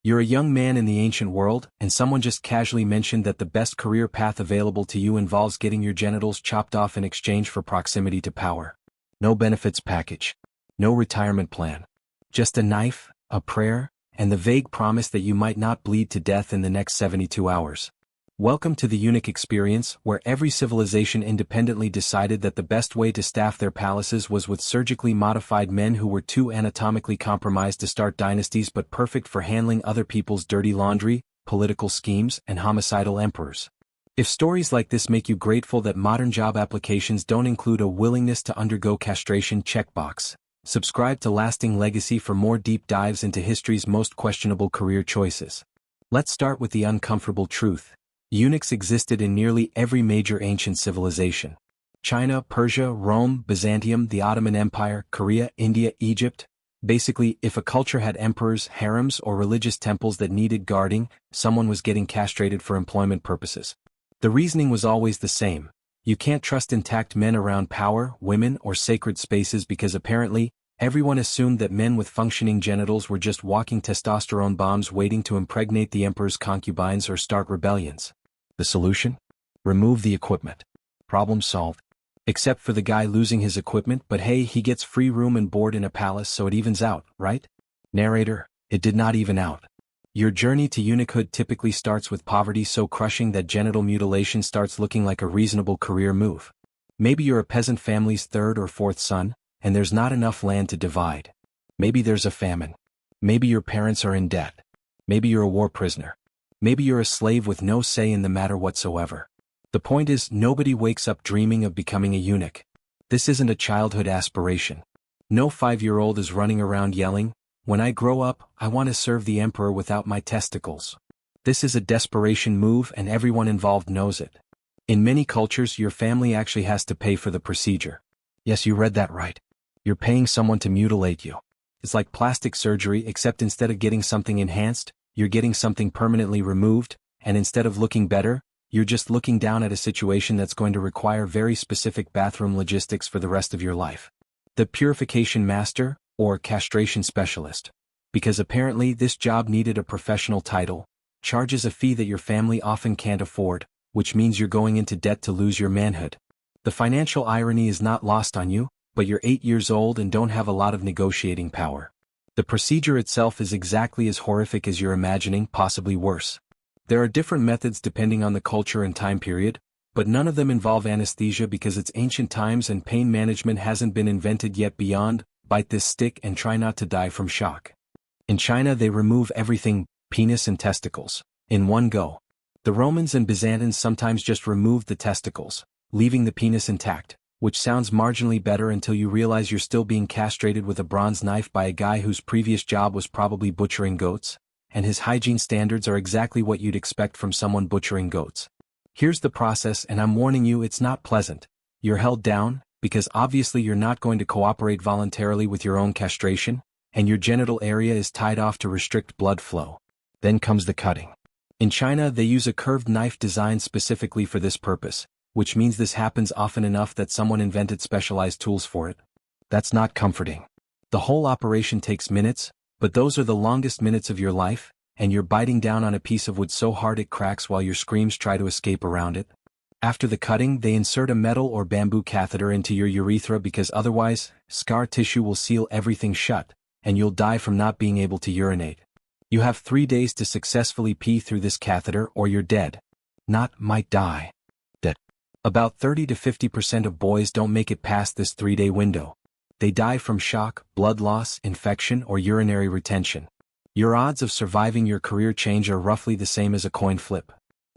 You're a young man in the ancient world, and someone just casually mentioned that the best career path available to you involves getting your genitals chopped off in exchange for proximity to power. No benefits package. No retirement plan. Just a knife, a prayer, and the vague promise that you might not bleed to death in the next 72 hours. Welcome to the Eunuch experience, where every civilization independently decided that the best way to staff their palaces was with surgically modified men who were too anatomically compromised to start dynasties but perfect for handling other people's dirty laundry, political schemes, and homicidal emperors. If stories like this make you grateful that modern job applications don't include a willingness to undergo castration checkbox, subscribe to Lasting Legacy for more deep dives into history's most questionable career choices. Let's start with the uncomfortable truth. Eunuchs existed in nearly every major ancient civilization. China, Persia, Rome, Byzantium, the Ottoman Empire, Korea, India, Egypt. Basically, if a culture had emperors, harems, or religious temples that needed guarding, someone was getting castrated for employment purposes. The reasoning was always the same. You can't trust intact men around power, women, or sacred spaces because apparently, everyone assumed that men with functioning genitals were just walking testosterone bombs waiting to impregnate the emperor's concubines or start rebellions. The solution? Remove the equipment. Problem solved. Except for the guy losing his equipment, but hey, he gets free room and board in a palace, so it evens out, right? Narrator, it did not even out. Your journey to eunuchhood typically starts with poverty so crushing that genital mutilation starts looking like a reasonable career move. Maybe you're a peasant family's third or fourth son, and there's not enough land to divide. Maybe there's a famine. Maybe your parents are in debt. Maybe you're a war prisoner. Maybe you're a slave with no say in the matter whatsoever. The point is, nobody wakes up dreaming of becoming a eunuch. This isn't a childhood aspiration. No 5-year-old is running around yelling, "When I grow up, I want to serve the emperor without my testicles." This is a desperation move and everyone involved knows it. In many cultures, your family actually has to pay for the procedure. Yes, you read that right. You're paying someone to mutilate you. It's like plastic surgery, except instead of getting something enhanced, you're getting something permanently removed, and instead of looking better, you're just looking down at a situation that's going to require very specific bathroom logistics for the rest of your life. The purification master, or castration specialist. Because apparently this job needed a professional title, charges a fee that your family often can't afford, which means you're going into debt to lose your manhood. The financial irony is not lost on you, but you're 8 years old and don't have a lot of negotiating power. The procedure itself is exactly as horrific as you're imagining, possibly worse. There are different methods depending on the culture and time period, but none of them involve anesthesia because it's ancient times and pain management hasn't been invented yet beyond, bite this stick and try not to die from shock. In China they remove everything, penis and testicles, in one go. The Romans and Byzantines sometimes just removed the testicles, leaving the penis intact, which sounds marginally better until you realize you're still being castrated with a bronze knife by a guy whose previous job was probably butchering goats, and his hygiene standards are exactly what you'd expect from someone butchering goats. Here's the process, and I'm warning you, it's not pleasant. You're held down, because obviously you're not going to cooperate voluntarily with your own castration, and your genital area is tied off to restrict blood flow. Then comes the cutting. In China they use a curved knife designed specifically for this purpose, which means this happens often enough that someone invented specialized tools for it. That's not comforting. The whole operation takes minutes, but those are the longest minutes of your life, and you're biting down on a piece of wood so hard it cracks while your screams try to escape around it. After the cutting, they insert a metal or bamboo catheter into your urethra because otherwise, scar tissue will seal everything shut, and you'll die from not being able to urinate. You have 3 days to successfully pee through this catheter or you're dead. Not might die. Dead. About 30 to 50% of boys don't make it past this 3-day window. They die from shock, blood loss, infection, or urinary retention. Your odds of surviving your career change are roughly the same as a coin flip.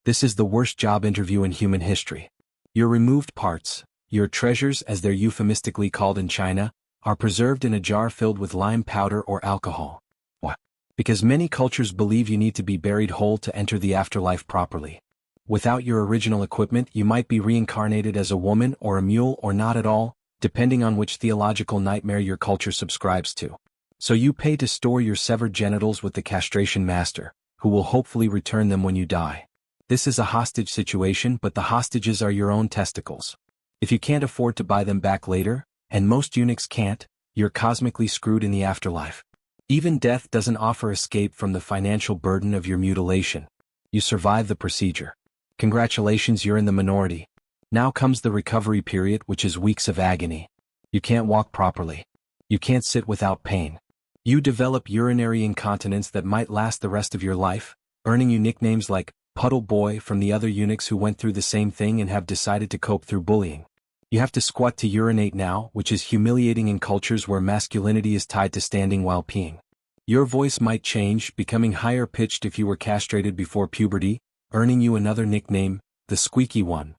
This is the worst job interview in human history. Your removed parts, your treasures as they're euphemistically called in China, are preserved in a jar filled with lime powder or alcohol. What? Because many cultures believe you need to be buried whole to enter the afterlife properly. Without your original equipment, you might be reincarnated as a woman or a mule or not at all, depending on which theological nightmare your culture subscribes to. So you pay to store your severed genitals with the castration master, who will hopefully return them when you die. This is a hostage situation, but the hostages are your own testicles. If you can't afford to buy them back later, and most eunuchs can't, you're cosmically screwed in the afterlife. Even death doesn't offer escape from the financial burden of your mutilation. You survive the procedure. Congratulations, you're in the minority. Now comes the recovery period, which is weeks of agony. You can't walk properly. You can't sit without pain. You develop urinary incontinence that might last the rest of your life, earning you nicknames like Puddle Boy from the other eunuchs who went through the same thing and have decided to cope through bullying. You have to squat to urinate now, which is humiliating in cultures where masculinity is tied to standing while peeing. Your voice might change, becoming higher pitched if you were castrated before puberty, earning you another nickname, the Squeaky One.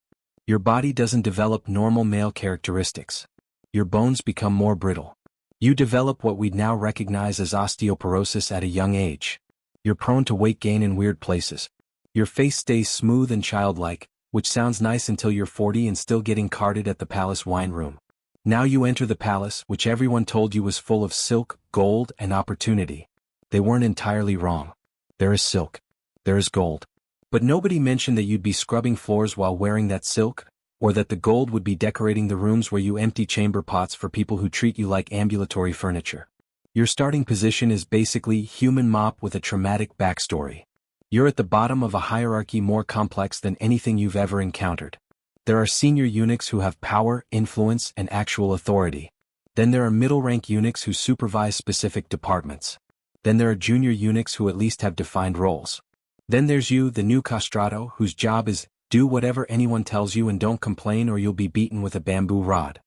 Your body doesn't develop normal male characteristics. Your bones become more brittle. You develop what we'd now recognize as osteoporosis at a young age. You're prone to weight gain in weird places. Your face stays smooth and childlike, which sounds nice until you're 40 and still getting carded at the palace wine room. Now you enter the palace, which everyone told you was full of silk, gold, and opportunity. They weren't entirely wrong. There is silk. There is gold. But nobody mentioned that you'd be scrubbing floors while wearing that silk, or that the gold would be decorating the rooms where you empty chamber pots for people who treat you like ambulatory furniture. Your starting position is basically human mop with a traumatic backstory. You're at the bottom of a hierarchy more complex than anything you've ever encountered. There are senior eunuchs who have power, influence, and actual authority. Then there are middle-rank eunuchs who supervise specific departments. Then there are junior eunuchs who at least have defined roles. Then there's you, the new castrato, whose job is, do whatever anyone tells you and don't complain or you'll be beaten with a bamboo rod.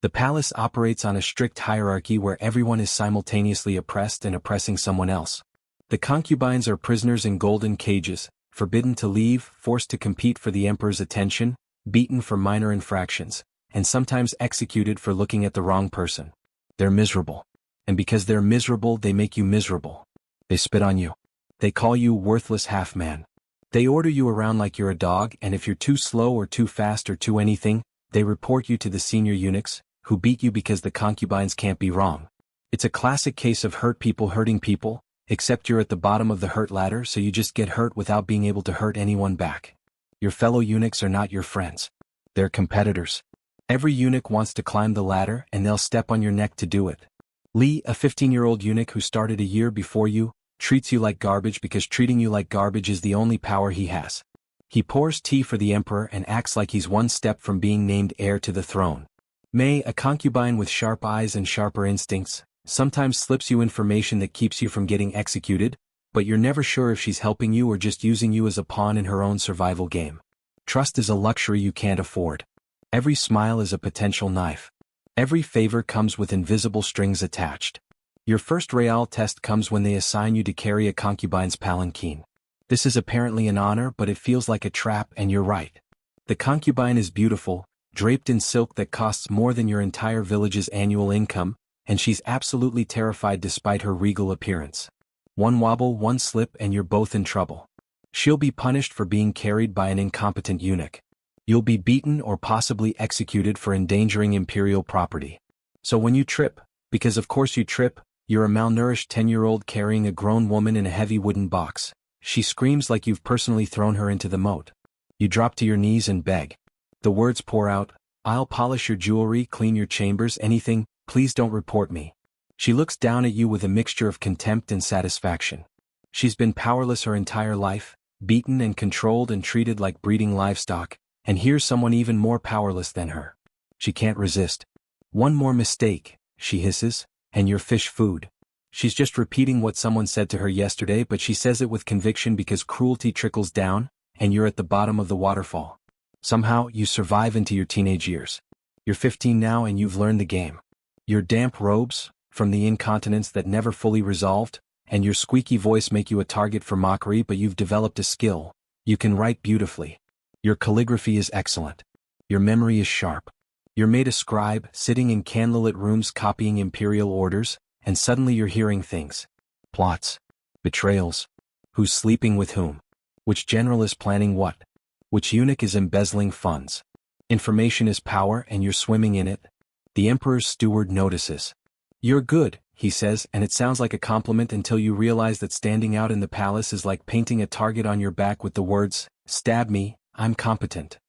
The palace operates on a strict hierarchy where everyone is simultaneously oppressed and oppressing someone else. The concubines are prisoners in golden cages, forbidden to leave, forced to compete for the emperor's attention, beaten for minor infractions, and sometimes executed for looking at the wrong person. They're miserable. And because they're miserable, they make you miserable. They spit on you. They call you worthless half-man. They order you around like you're a dog, and if you're too slow or too fast or too anything, they report you to the senior eunuchs, who beat you because the concubines can't be wrong. It's a classic case of hurt people hurting people, except you're at the bottom of the hurt ladder, so you just get hurt without being able to hurt anyone back. Your fellow eunuchs are not your friends. They're competitors. Every eunuch wants to climb the ladder, and they'll step on your neck to do it. Lee, a 15-year-old eunuch who started a year before you, treats you like garbage because treating you like garbage is the only power he has. He pours tea for the emperor and acts like he's one step from being named heir to the throne. May, a concubine with sharp eyes and sharper instincts, sometimes slips you information that keeps you from getting executed, but you're never sure if she's helping you or just using you as a pawn in her own survival game. Trust is a luxury you can't afford. Every smile is a potential knife. Every favor comes with invisible strings attached. Your first real test comes when they assign you to carry a concubine's palanquin. This is apparently an honor, but it feels like a trap, and you're right. The concubine is beautiful, draped in silk that costs more than your entire village's annual income, and she's absolutely terrified despite her regal appearance. One wobble, one slip, and you're both in trouble. She'll be punished for being carried by an incompetent eunuch. You'll be beaten or possibly executed for endangering imperial property. So when you trip, because of course you trip, you're a malnourished 10-year-old carrying a grown woman in a heavy wooden box. She screams like you've personally thrown her into the moat. You drop to your knees and beg. The words pour out, "I'll polish your jewelry, clean your chambers, anything, please don't report me." She looks down at you with a mixture of contempt and satisfaction. She's been powerless her entire life, beaten and controlled and treated like breeding livestock, and here's someone even more powerless than her. She can't resist. "One more mistake," she hisses, "and you're fish food." She's just repeating what someone said to her yesterday, but she says it with conviction because cruelty trickles down, and you're at the bottom of the waterfall. Somehow, you survive into your teenage years. You're 15 now and you've learned the game. Your damp robes, from the incontinence that never fully resolved, and your squeaky voice make you a target for mockery, but you've developed a skill. You can write beautifully. Your calligraphy is excellent. Your memory is sharp. You're made a scribe, sitting in candlelit rooms copying imperial orders, and suddenly you're hearing things. Plots. Betrayals. Who's sleeping with whom? Which general is planning what? Which eunuch is embezzling funds? Information is power and you're swimming in it. The emperor's steward notices. "You're good," he says, and it sounds like a compliment until you realize that standing out in the palace is like painting a target on your back with the words, "Stab me, I'm competent."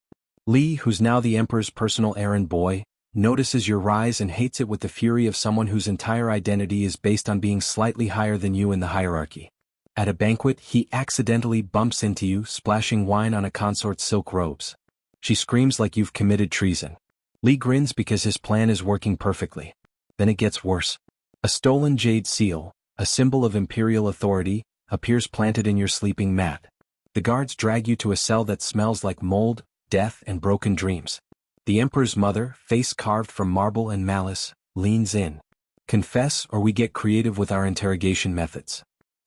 Lee, who's now the emperor's personal errand boy, notices your rise and hates it with the fury of someone whose entire identity is based on being slightly higher than you in the hierarchy. At a banquet, he accidentally bumps into you, splashing wine on a consort's silk robes. She screams like you've committed treason. Lee grins because his plan is working perfectly. Then it gets worse. A stolen jade seal, a symbol of imperial authority, appears planted in your sleeping mat. The guards drag you to a cell that smells like mold, death, and broken dreams. The emperor's mother, face carved from marble and malice, leans in. Confess or we get creative with our interrogation methods.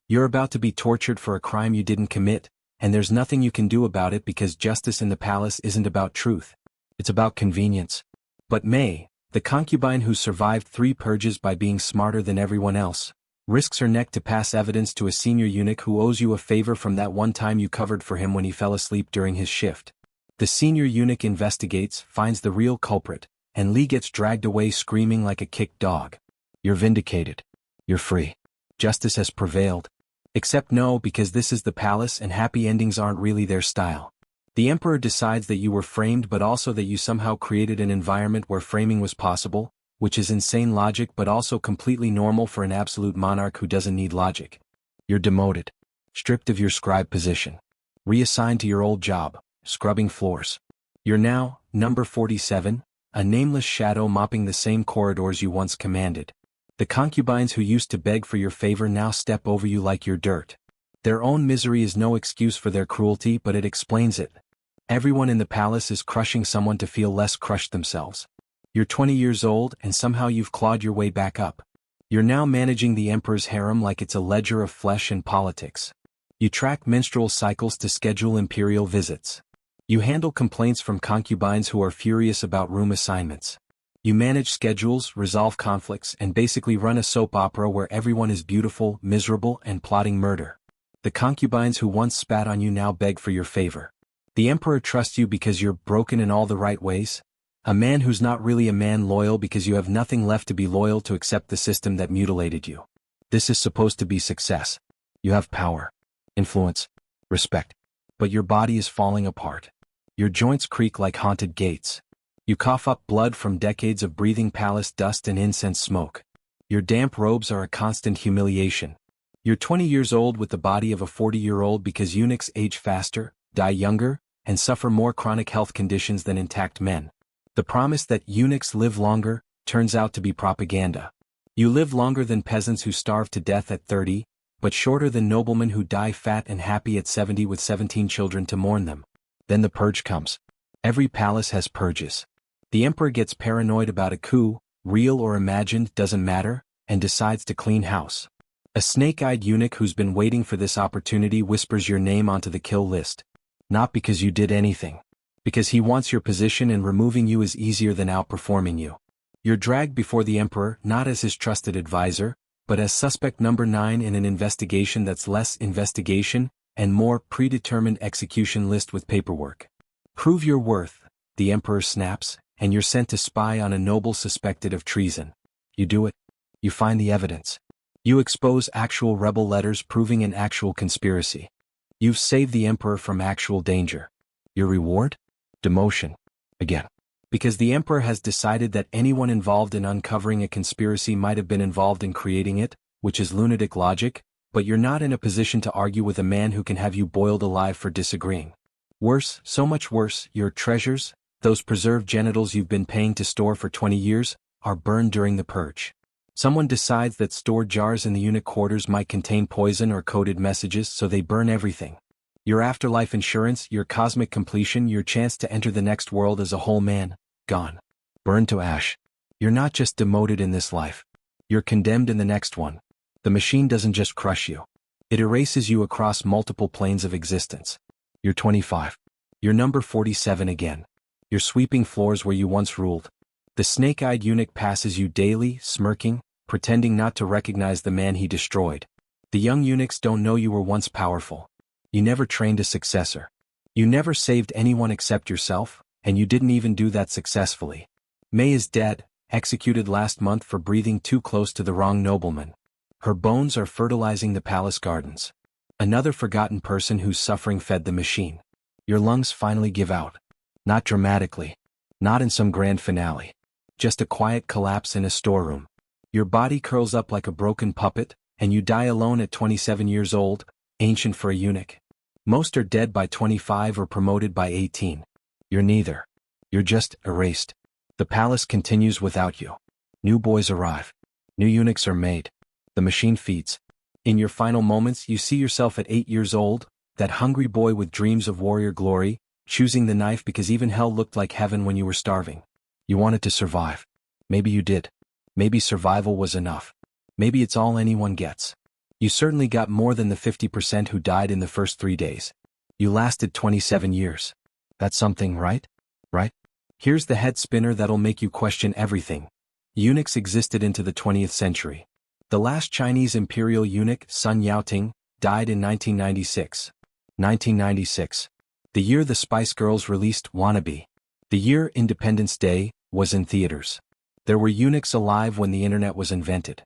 You're about to be tortured for a crime you didn't commit, and there's nothing you can do about it because justice in the palace isn't about truth. It's about convenience. But May, the concubine who survived 3 purges by being smarter than everyone else, risks her neck to pass evidence to a senior eunuch who owes you a favor from that one time you covered for him when he fell asleep during his shift. The senior eunuch investigates, finds the real culprit, and Lee gets dragged away screaming like a kicked dog. You're vindicated. You're free. Justice has prevailed. Except no, because this is the palace and happy endings aren't really their style. The emperor decides that you were framed but also that you somehow created an environment where framing was possible, which is insane logic but also completely normal for an absolute monarch who doesn't need logic. You're demoted. Stripped of your scribe position. Reassigned to your old job, scrubbing floors. You're now, number 47, a nameless shadow mopping the same corridors you once commanded. The concubines who used to beg for your favor now step over you like you're dirt. Their own misery is no excuse for their cruelty, but it explains it. Everyone in the palace is crushing someone to feel less crushed themselves. You're 20 years old and somehow you've clawed your way back up. You're now managing the emperor's harem like it's a ledger of flesh and politics. You track menstrual cycles to schedule imperial visits. You handle complaints from concubines who are furious about room assignments. You manage schedules, resolve conflicts, and basically run a soap opera where everyone is beautiful, miserable, and plotting murder. The concubines who once spat on you now beg for your favor. The emperor trusts you because you're broken in all the right ways. A man who's not really a man, loyal because you have nothing left to be loyal to except the system that mutilated you. This is supposed to be success. You have power, influence, respect. But your body is falling apart. Your joints creak like haunted gates. You cough up blood from decades of breathing palace dust and incense smoke. Your damp robes are a constant humiliation. You're 20 years old with the body of a 40-year-old because eunuchs age faster, die younger, and suffer more chronic health conditions than intact men. The promise that eunuchs live longer turns out to be propaganda. You live longer than peasants who starve to death at 30, but shorter than noblemen who die fat and happy at 70 with 17 children to mourn them. Then the purge comes. Every palace has purges. The emperor gets paranoid about a coup, real or imagined doesn't matter, and decides to clean house. A snake-eyed eunuch who's been waiting for this opportunity whispers your name onto the kill list. Not because you did anything. Because he wants your position and removing you is easier than outperforming you. You're dragged before the emperor not as his trusted advisor, but as suspect number 9 in an investigation that's less investigation and more predetermined execution list with paperwork. Prove your worth, the emperor snaps, and you're sent to spy on a noble suspected of treason. You do it. You find the evidence. You expose actual rebel letters proving an actual conspiracy. You've saved the emperor from actual danger. Your reward? Demotion. Again. Because the emperor has decided that anyone involved in uncovering a conspiracy might have been involved in creating it, which is lunatic logic, but you're not in a position to argue with a man who can have you boiled alive for disagreeing. Worse, so much worse, your treasures, those preserved genitals you've been paying to store for 20 years, are burned during the purge. Someone decides that stored jars in the eunuch quarters might contain poison or coded messages, so they burn everything. Your afterlife insurance, your cosmic completion, your chance to enter the next world as a whole man, gone. Burned to ash. You're not just demoted in this life. You're condemned in the next one. The machine doesn't just crush you. It erases you across multiple planes of existence. You're 25. You're number 47 again. You're sweeping floors where you once ruled. The snake-eyed eunuch passes you daily, smirking, pretending not to recognize the man he destroyed. The young eunuchs don't know you were once powerful. You never trained a successor. You never saved anyone except yourself, and you didn't even do that successfully. May is dead, executed last month for breathing too close to the wrong nobleman. Her bones are fertilizing the palace gardens. Another forgotten person whose suffering fed the machine. Your lungs finally give out. Not dramatically. Not in some grand finale. just a quiet collapse in a storeroom. Your body curls up like a broken puppet, and you die alone at 27 years old, ancient for a eunuch. Most are dead by 25 or promoted by 18. You're neither. You're just erased. The palace continues without you. New boys arrive. New eunuchs are made. The machine feeds. In your final moments you see yourself at 8 years old, that hungry boy with dreams of warrior glory, choosing the knife because even hell looked like heaven when you were starving. You wanted to survive. Maybe you did. Maybe survival was enough. Maybe it's all anyone gets. You certainly got more than the 50% who died in the first 3 days. You lasted 27 years. That's something, right? Right? Here's the head spinner that'll make you question everything. Eunuchs existed into the 20th century. The last Chinese imperial eunuch, Sun Yaoting, died in 1996. 1996. The year the Spice Girls released Wannabe. The year Independence Day was in theaters. There were eunuchs alive when the internet was invented.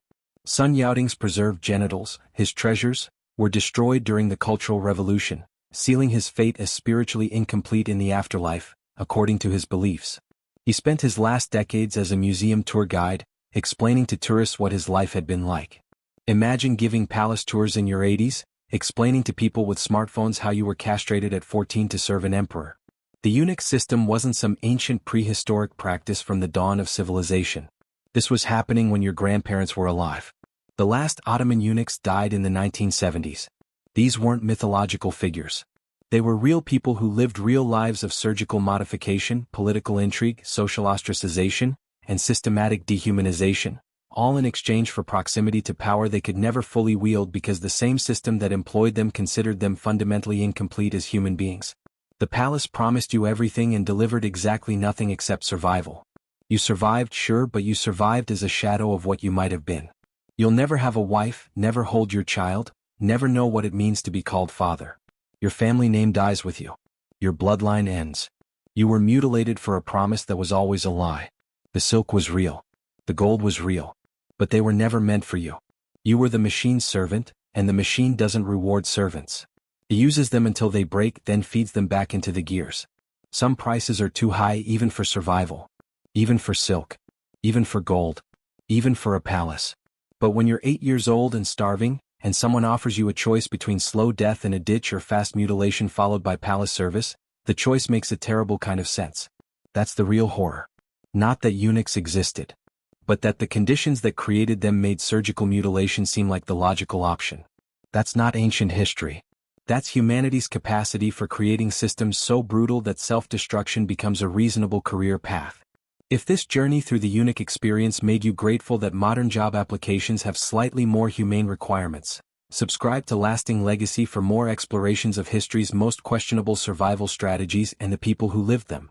Sun Yaoting's preserved genitals, his treasures, were destroyed during the Cultural Revolution, sealing his fate as spiritually incomplete in the afterlife, according to his beliefs. He spent his last decades as a museum tour guide, explaining to tourists what his life had been like. Imagine giving palace tours in your 80s, explaining to people with smartphones how you were castrated at 14 to serve an emperor. The eunuch system wasn't some ancient prehistoric practice from the dawn of civilization. This was happening when your grandparents were alive. The last Ottoman eunuchs died in the 1970s. These weren't mythological figures. They were real people who lived real lives of surgical modification, political intrigue, social ostracization, and systematic dehumanization, all in exchange for proximity to power they could never fully wield because the same system that employed them considered them fundamentally incomplete as human beings. The palace promised you everything and delivered exactly nothing except survival. You survived, sure, but you survived as a shadow of what you might have been. You'll never have a wife, never hold your child, never know what it means to be called father. Your family name dies with you. Your bloodline ends. You were mutilated for a promise that was always a lie. The silk was real. The gold was real. But they were never meant for you. You were the machine's servant, and the machine doesn't reward servants. It uses them until they break, then feeds them back into the gears. Some prices are too high even for survival. Even for silk. Even for gold. Even for a palace. But when you're 8 years old and starving, and someone offers you a choice between slow death in a ditch or fast mutilation followed by palace service, the choice makes a terrible kind of sense. That's the real horror. Not that eunuchs existed, but that the conditions that created them made surgical mutilation seem like the logical option. That's not ancient history. That's humanity's capacity for creating systems so brutal that self-destruction becomes a reasonable career path. If this journey through the eunuch experience made you grateful that modern job applications have slightly more humane requirements, subscribe to Lasting Legacy for more explorations of history's most questionable survival strategies and the people who lived them.